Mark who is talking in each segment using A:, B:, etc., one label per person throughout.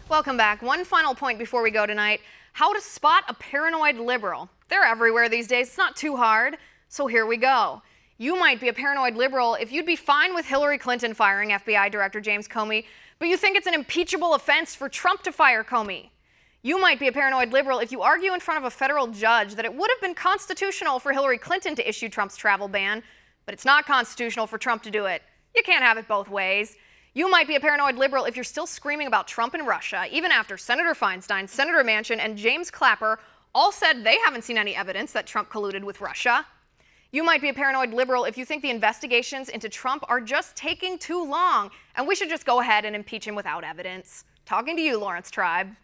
A: Welcome back. One final point before we go tonight. How to spot a paranoid liberal. They're everywhere these days. It's not too hard. So here we go. You might be a paranoid liberal if you'd be fine with Hillary Clinton firing FBI Director James Comey, but you think it's an impeachable offense for Trump to fire Comey. You might be a paranoid liberal if you argue in front of a federal judge that it would have been constitutional for Hillary Clinton to issue Trump's travel ban, but it's not constitutional for Trump to do it. You can't have it both ways. You might be a paranoid liberal if you're still screaming about Trump and Russia, even after Senator Feinstein, Senator Manchin, and James Clapper all said they haven't seen any evidence that Trump colluded with Russia. You might be a paranoid liberal if you think the investigations into Trump are just taking too long and we should just go ahead and impeach him without evidence. Talking to you, Lawrence Tribe.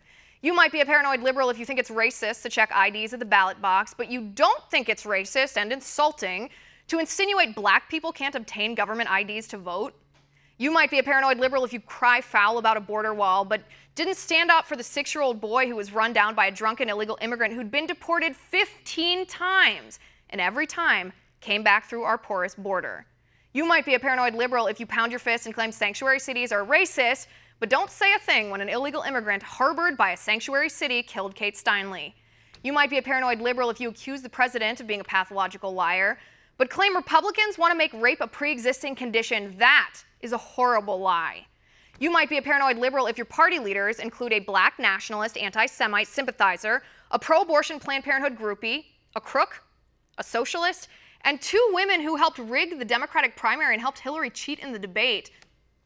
A: You might be a paranoid liberal if you think it's racist to check IDs at the ballot box, but you don't think it's racist and insulting to insinuate black people can't obtain government IDs to vote. You might be a paranoid liberal if you cry foul about a border wall, but didn't stand up for the 6-year-old boy who was run down by a drunken illegal immigrant who'd been deported 15 times, and every time came back through our porous border. You might be a paranoid liberal if you pound your fist and claim sanctuary cities are racist, but don't say a thing when an illegal immigrant harbored by a sanctuary city killed Kate Steinle. You might be a paranoid liberal if you accuse the president of being a pathological liar, but claim Republicans want to make rape a pre-existing condition. That is a horrible lie. You might be a paranoid liberal if your party leaders include a black nationalist, anti-Semite sympathizer, a pro-abortion Planned Parenthood groupie, a crook, a socialist, and 2 women who helped rig the Democratic primary and helped Hillary cheat in the debate.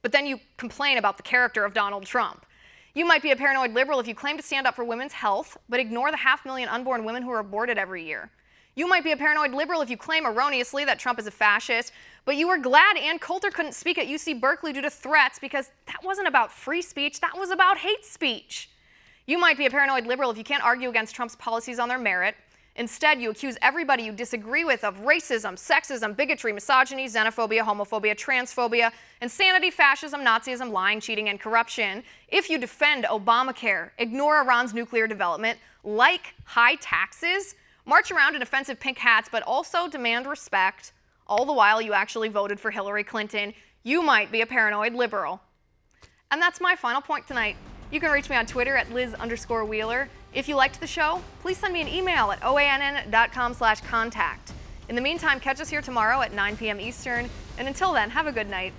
A: But then you complain about the character of Donald Trump. You might be a paranoid liberal if you claim to stand up for women's health, but ignore the 500,000 unborn women who are aborted every year. You might be a paranoid liberal if you claim erroneously that Trump is a fascist, but you were glad Ann Coulter couldn't speak at UC Berkeley due to threats because that wasn't about free speech, that was about hate speech. You might be a paranoid liberal if you can't argue against Trump's policies on their merit. Instead, you accuse everybody you disagree with of racism, sexism, bigotry, misogyny, xenophobia, homophobia, transphobia, insanity, fascism, Nazism, lying, cheating, and corruption. If you defend Obamacare, ignore Iran's nuclear development, like high taxes, march around in offensive pink hats, but also demand respect, all the while you actually voted for Hillary Clinton, you might be a paranoid liberal. And that's my final point tonight. You can reach me on Twitter at Liz_Wheeler. If you liked the show, please send me an email at oann.com/contact. In the meantime, catch us here tomorrow at 9 p.m. Eastern, and until then, have a good night.